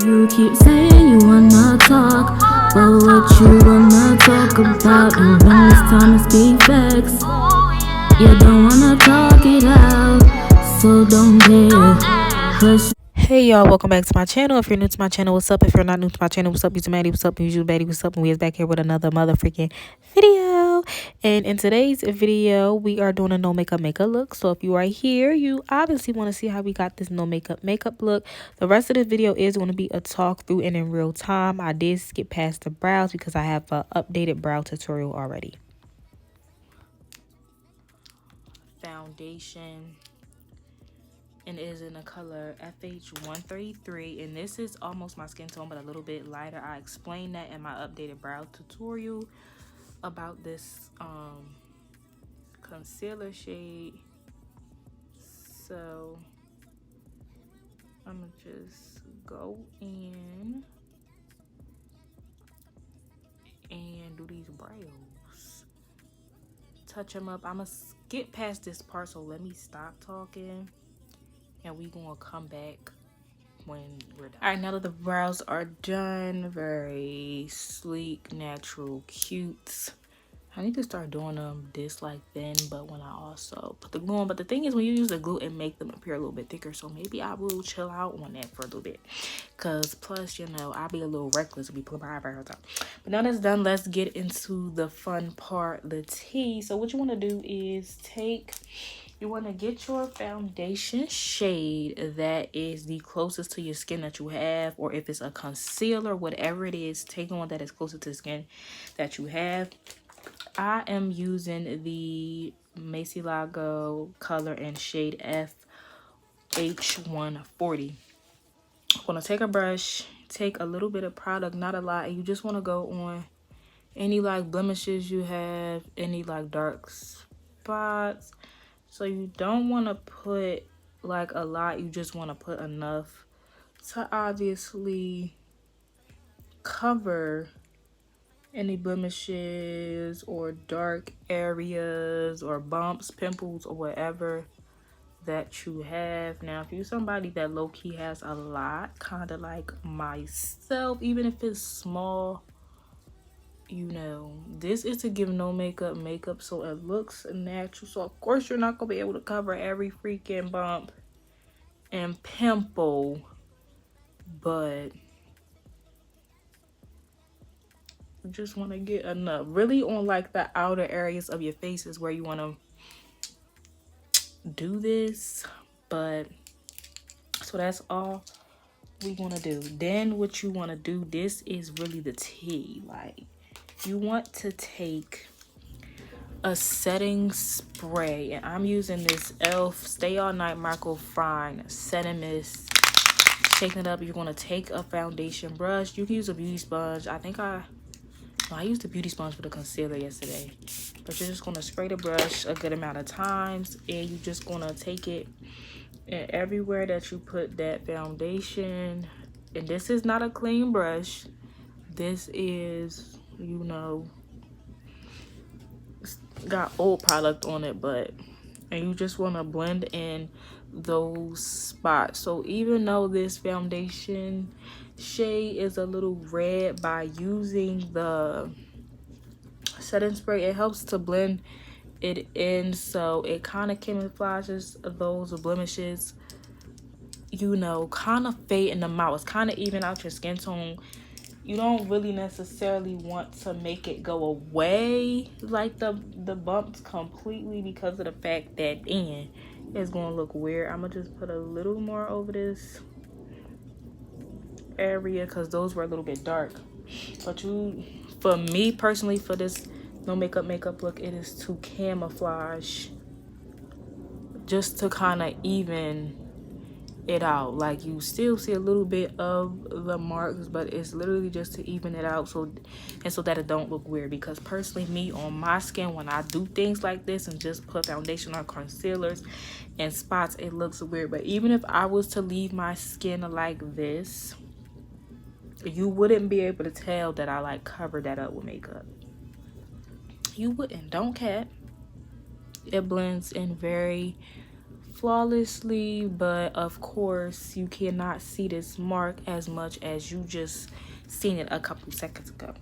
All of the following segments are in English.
You keep saying you wanna talk, but what you wanna talk about? And when it's time to speak facts, you don't wanna talk it out, so don't care. Hey y'all, welcome back to my channel. If you're new to my channel, what's up? If you're not new to my channel, what's up? You Maddie, what's up? You Betty, what's up? And we is back here with another motherfucking video. And in today's video, we are doing a no makeup look. So if you are here, you obviously want to see how we got this no makeup look. The rest of this video is going to be a talk through and in real time. I did skip past the brows because I have an updated brow tutorial already. Foundation. And it is in the color FH133, and this is almost my skin tone but a little bit lighter. I explained that in my updated brow tutorial about this concealer shade. So I'm gonna just go in and do these brows, touch them up. I'm gonna skip past this part, so let me stop talking and we gonna come back when we're done. All right, now that the brows are done, very sleek, natural, cute. I need to start doing them this like thin, but when I also put the glue on. But the thing is, when you use the glue, it make them appear a little bit thicker. So maybe I will chill out on that for a little bit. Cause plus, you know, I'll be a little reckless if we put my eyebrows out. But now that's done, let's get into the fun part, the tea. So what you want to do is you want to get your foundation shade that is the closest to your skin that you have, or if it's a concealer, whatever it is, take one that is closer to the skin that you have. I am using the Macy Lago color in shade FH140. I'm going to take a brush, take a little bit of product, not a lot, and you just want to go on any like blemishes you have, any like dark spots. So you don't want to put like a lot, you just want to put enough to obviously cover any blemishes or dark areas or bumps, pimples, or whatever that you have. Now, if you're somebody that low-key has a lot, kind of like myself, even if it's small, you know, this is to give no makeup so it looks natural. So of course you're not gonna be able to cover every freaking bump and pimple, but you just want to get enough, really on like the outer areas of your face is where you want to do this. But so that's all we want to do. Then what you want to do, this is really the tea. Like, you want to take a setting spray, and I'm using this e.l.f. Stay All Night Micro Fine Setting Mist. Shaking it up, you're going to take a foundation brush. You can use a beauty sponge. I used a beauty sponge for the concealer yesterday, but you're just going to spray the brush a good amount of times, and you're just going to take it and everywhere that you put that foundation. And this is not a clean brush, this is, you know, got old product on it, and you just want to blend in those spots. So even though this foundation shade is a little red, by using the setting spray, it helps to blend it in, so it kind of camouflages those blemishes, you know, kind of fading them out. It's kind of even out your skin tone. You don't really necessarily want to make it go away like the bumps completely, because of the fact that then it's gonna look weird. I'm gonna just put a little more over this area because those were a little bit dark. But for me personally, for this no makeup look, it is to camouflage, just to kind of even it out. Like, you still see a little bit of the marks, but it's literally just to even it out, so that it don't look weird. Because personally, me, on my skin, when I do things like this and just put foundation on concealers and spots, it looks weird. But even if I was to leave my skin like this, you wouldn't be able to tell that I like covered that up with makeup. You wouldn't. Don't cat. It blends in very flawlessly, but of course you cannot see this mark as much as you just seen it a couple seconds ago.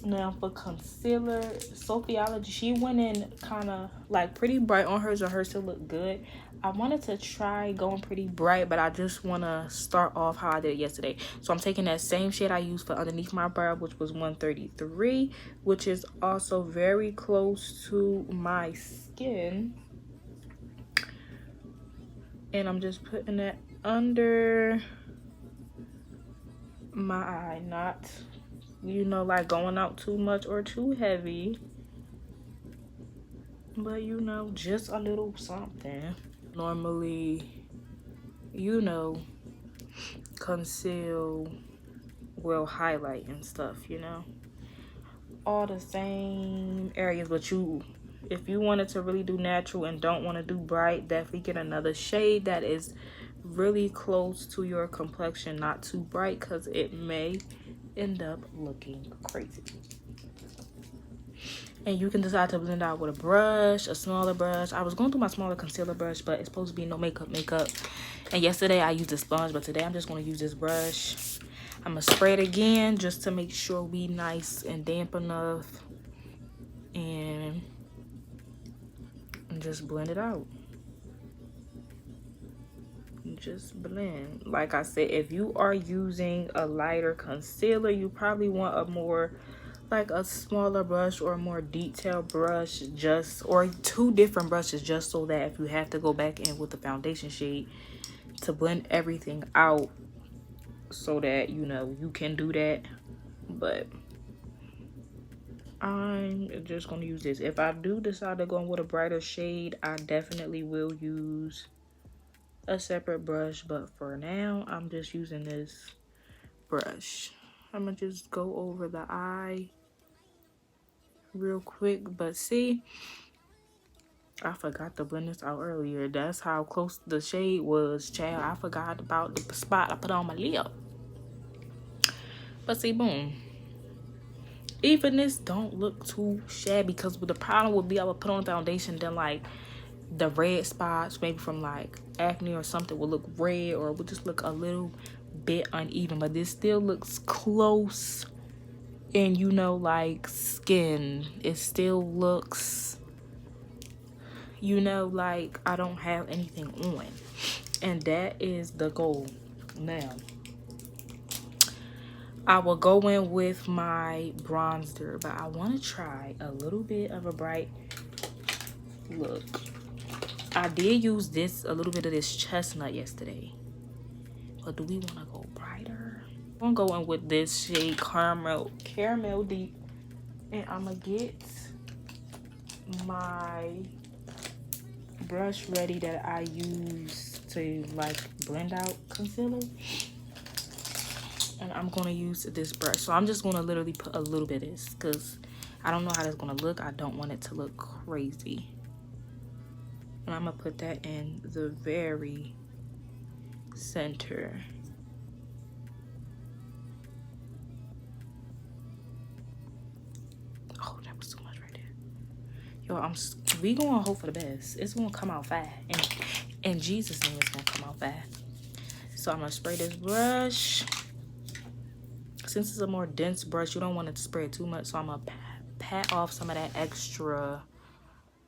Now for concealer, Sophiology, she went in kind of like pretty bright on hers, or hers still look good. I wanted to try going pretty bright, but I just want to start off how I did it yesterday. So I'm taking that same shade I used for underneath my brow, which was 133, which is also very close to my skin. And I'm just putting it under my eye, not, you know, like going out too much or too heavy, but you know, just a little something. Normally, you know, conceal will highlight and stuff, you know, all the same areas. But you, if you wanted to really do natural and don't want to do bright, definitely get another shade that is really close to your complexion, not too bright, because it may end up looking crazy. And you can decide to blend out with a brush, a smaller brush. I was going through my smaller concealer brush, but it's supposed to be no makeup. And yesterday I used a sponge, but today I'm just going to use this brush. I'm going to spray it again just to make sure we nice and damp enough. And just blend it out. Just blend. Like I said, if you are using a lighter concealer, you probably want a more, like a smaller brush or a more detailed brush, or two different brushes, just so that if you have to go back in with the foundation shade to blend everything out, so that you know you can do that. But I'm just going to use this. If I do decide to go in with a brighter shade, I definitely will use a separate brush, but for now I'm just using this brush. I'm gonna just go over the eye real quick. But see, I forgot to blend this out earlier. That's how close the shade was, child. I forgot about the spot I put on my lip. But see, boom, even this don't look too shabby, because the problem would be I would put on foundation, then like the red spots, maybe from like acne or something, will look red, or it would just look a little bit uneven. But this still looks close, and you know, like skin, it still looks, you know, like I don't have anything on, and that is the goal. Now I will go in with my bronzer, but I want to try a little bit of a bright look. I did use a little bit of this chestnut yesterday, but do we want to go brighter? I'm gonna go in with this shade caramel deep, and I'm gonna get my brush ready that I use to like blend out concealer, and I'm gonna use this brush. So I'm just gonna literally put a little bit of this, because I don't know how that's gonna look. I don't want it to look crazy. And I'm gonna put that in the very center. Oh, that was too much right there. Yo, we gonna hope for the best. It's gonna come out fast. And in Jesus' name, it's gonna come out fast. So I'm gonna spray this brush. Since it's a more dense brush, you don't want it to spray it too much. So I'm gonna pat off some of that extra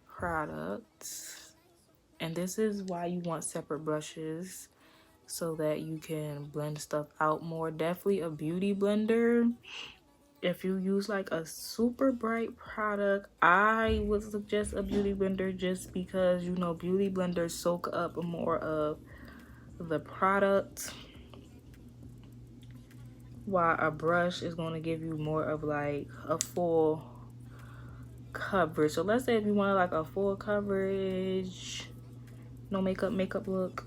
product. And this is why you want separate brushes, so that you can blend stuff out more. Definitely a beauty blender. If you use like a super bright product, I would suggest a beauty blender, just because, you know, beauty blenders soak up more of the product, while a brush is going to give you more of like a full coverage. So let's say if you want like a full coverage, no makeup look,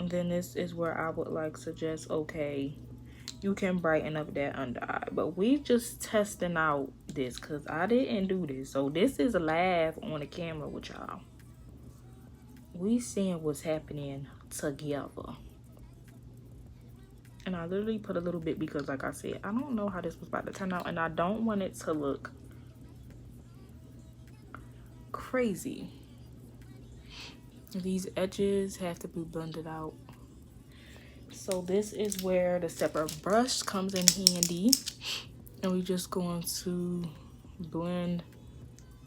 then this is where I would like suggest, okay, you can brighten up that under eye. But we just testing out this, because I didn't do this. So this is a laugh on the camera with y'all. We seeing what's happening together. And I literally put a little bit, because like I said, I don't know how this was about to turn out, and I don't want it to look crazy. These edges have to be blended out. So this is where the separate brush comes in handy. And we're just going to blend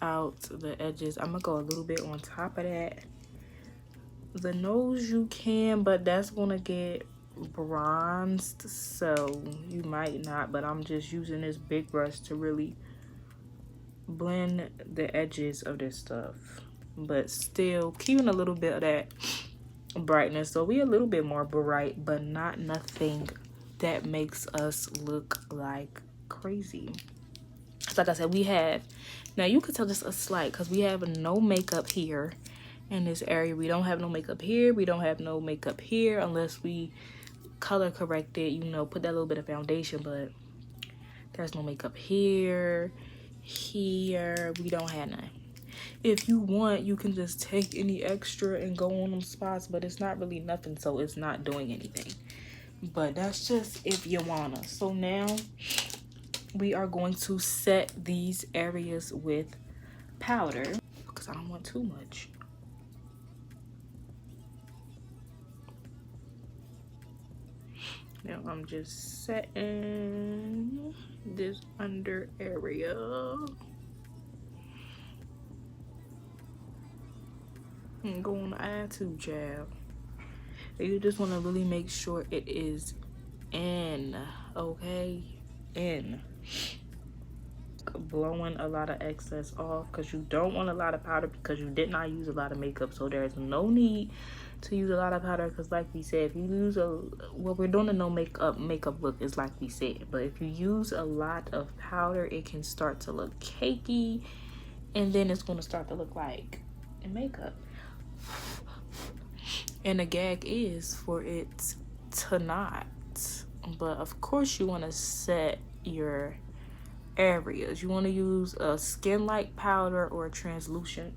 out the edges. I'm gonna go a little bit on top of that. The nose you can, but that's gonna get bronzed, so you might not, but I'm just using this big brush to really blend the edges of this stuff, but still keeping a little bit of that brightness. So we a little bit more bright, but not nothing that makes us look like crazy. So like I said, we have, now you could tell this a slight because we have no makeup here in this area. We don't have no makeup here. We don't have no makeup here unless we color correct it, you know, put that little bit of foundation, but there's no makeup here. Here, we don't have none. If you want, you can just take any extra and go on them spots, but it's not really nothing, so it's not doing anything. But that's just if you wanna. So now we are going to set these areas with powder because I don't want too much. Now I'm just setting this under area. I'm going to add to jab. You just want to really make sure it is in, okay? In. Blowing a lot of excess off because you don't want a lot of powder because you did not use a lot of makeup. So there's no need to use a lot of powder because like we said, if you use what we're doing a no makeup look is like we said, but if you use a lot of powder, it can start to look cakey and then it's going to start to look like makeup. And the gag is for it to not, but of course you want to set your areas. You want to use a skin like powder or a translucent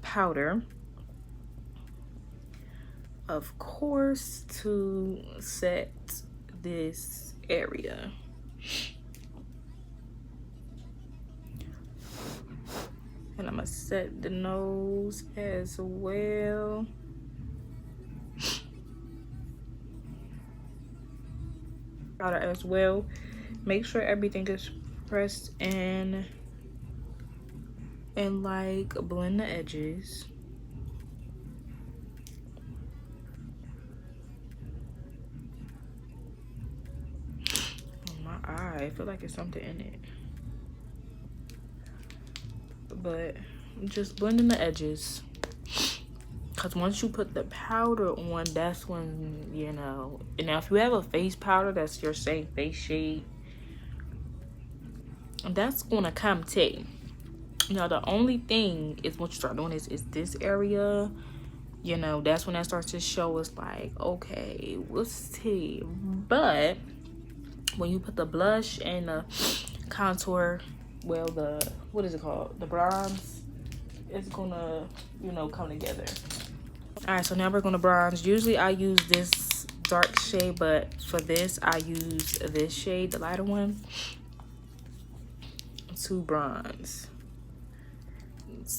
powder, of course, to set this area. And I'm gonna set the nose as well. Powder as well. Make sure everything is pressed in and like blend the edges. My eye, I feel like it's something in it. But just blending the edges. Because once you put the powder on, that's when, you know. And now if you have a face powder that's your same face shade, that's going to come too. Now the only thing is what you start doing is this area, you know, that's when that starts to show. It's like, okay, what's tea? But when you put the blush and the contour, well, the, what is it called, the bronze, it's gonna, you know, come together. All right, so now we're gonna bronze. Usually I use this dark shade, but for this I use this shade, the lighter one, to bronze.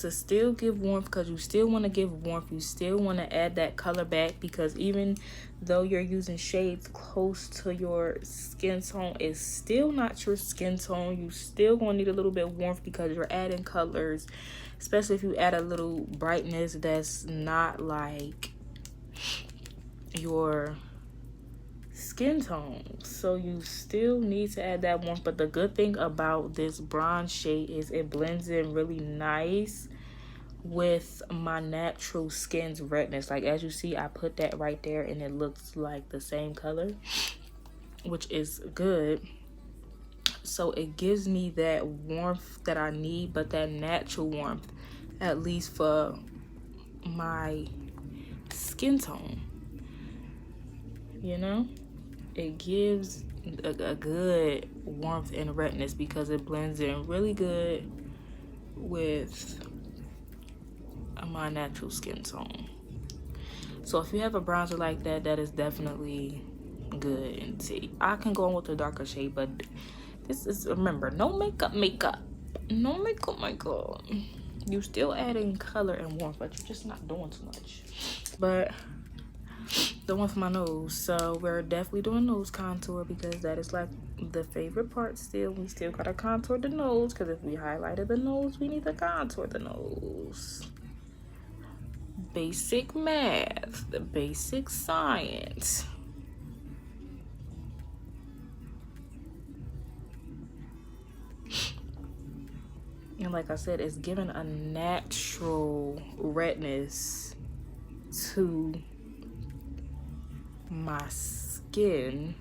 To still give warmth, because you still want to give warmth, you still want to add that color back, because even though you're using shades close to your skin tone, it's still not your skin tone. You still gonna need a little bit of warmth because you're adding colors, especially if you add a little brightness that's not like your skin tone. So you still need to add that warmth. But the good thing about this bronze shade is it blends in really nice with my natural skin's redness. Like as you see, I put that right there and it looks like the same color, which is good. So it gives me that warmth that I need, but that natural warmth, at least for my skin tone, you know. It gives a good warmth and redness because it blends in really good with my natural skin tone. So if you have a bronzer like that, that is definitely good. And see, I can go on with a darker shade, but this is, remember, no makeup. No makeup. You still adding color and warmth, but you're just not doing too much. But the one for my nose, so we're definitely doing nose contour because that is like the favorite part. Still, we still gotta contour the nose, because if we highlighted the nose, we need to contour the nose. Basic math, the basic science. And like I said, it's giving a natural redness to my skin,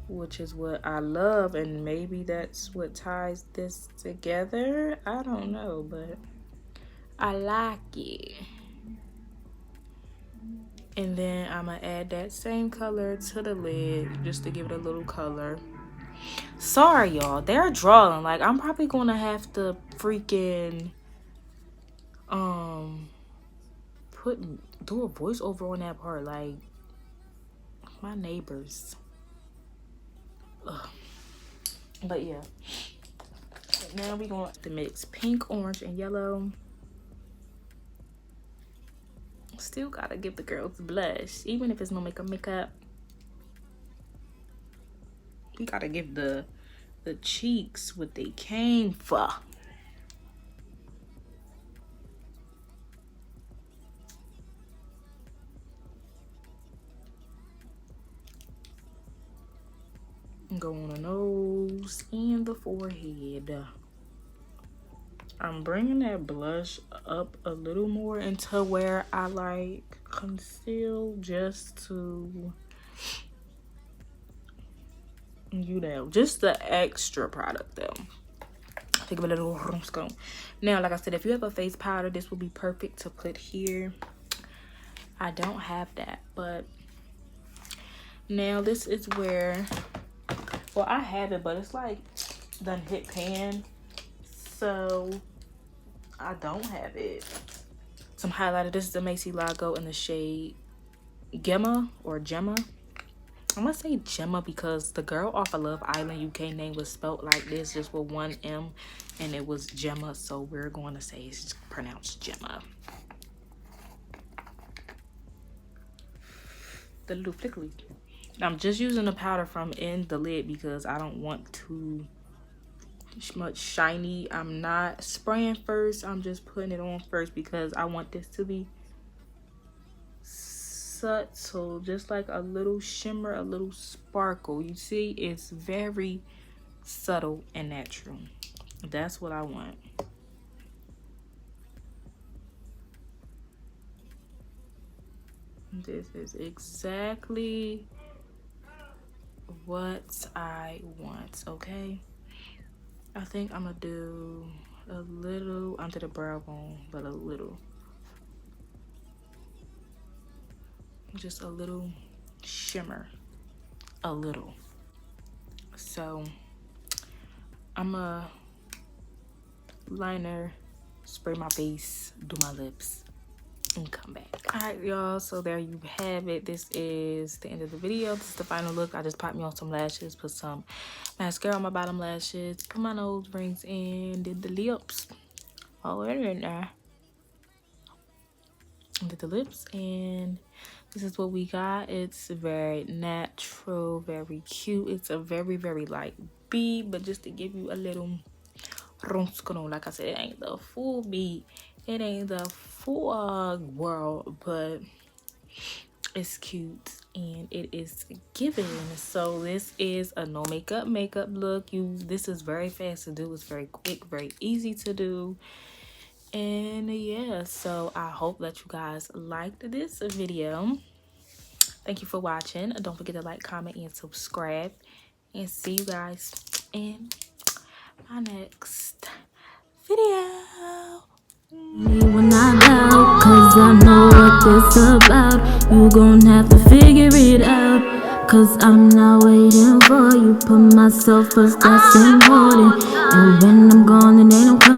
which is what I love, and maybe that's what ties this together. I don't know, but I like it. And then I'm gonna add that same color to the lid just to give it a little color. Sorry y'all, they're drawing. Like, I'm probably gonna have to freaking do a voiceover on that part. Like, my neighbors. Ugh. But yeah, now we going to mix pink, orange, and yellow. Still gotta give the girls blush, even if it's no makeup. We gotta give the cheeks what they came for. Go on the nose and the forehead. I'm bringing that blush up a little more into where I like conceal, just to, you know, just the extra product though. Think of a little scone. Now, like I said, if you have a face powder, this will be perfect to put here. I don't have that, but now this is where, well, I have it, but it's like done hit pan, so I don't have it. Some highlighter. This is the Macy logo in the shade Gemma or Gemma. I'm gonna say Gemma because the girl off of Love Island UK name was spelled like this, just with one M, and it was Gemma, so we're going to say it's pronounced Gemma. The little flickly. I'm just using the powder from in the lid because I don't want too much shiny. I'm not spraying first, I'm just putting it on first because I want this to be subtle, just like a little shimmer, a little sparkle. You see, it's very subtle and natural. That's what I want. This is exactly what I want, okay? I think I'm gonna do a little under the brow bone, but a little. Just a little shimmer. A little. So, I'm a liner, spray my face, do my lips, and come back. Alright y'all, so there you have it. This is the end of the video. This is the final look. I just popped me on some lashes, put some mascara on my bottom lashes, put my nose rings in, did the lips. Oh, in there. Did the lips, and this is what we got. It's very natural, very cute. It's a very, very light bead, but just to give you a little like I said, it ain't the full bead, it ain't the full world, but it's cute and it is giving. So this is a no makeup look. This is very fast to do, it's very quick, very easy to do. And yeah, so I hope that you guys liked this video. Thank you for watching. Don't forget to like, comment, and subscribe, and see you guys in my next video. When I doubt, cause I know what this about. You gon' have to figure it out, cause I'm not waiting for you. Put myself first, that's important. And when I'm gone, then they don't come.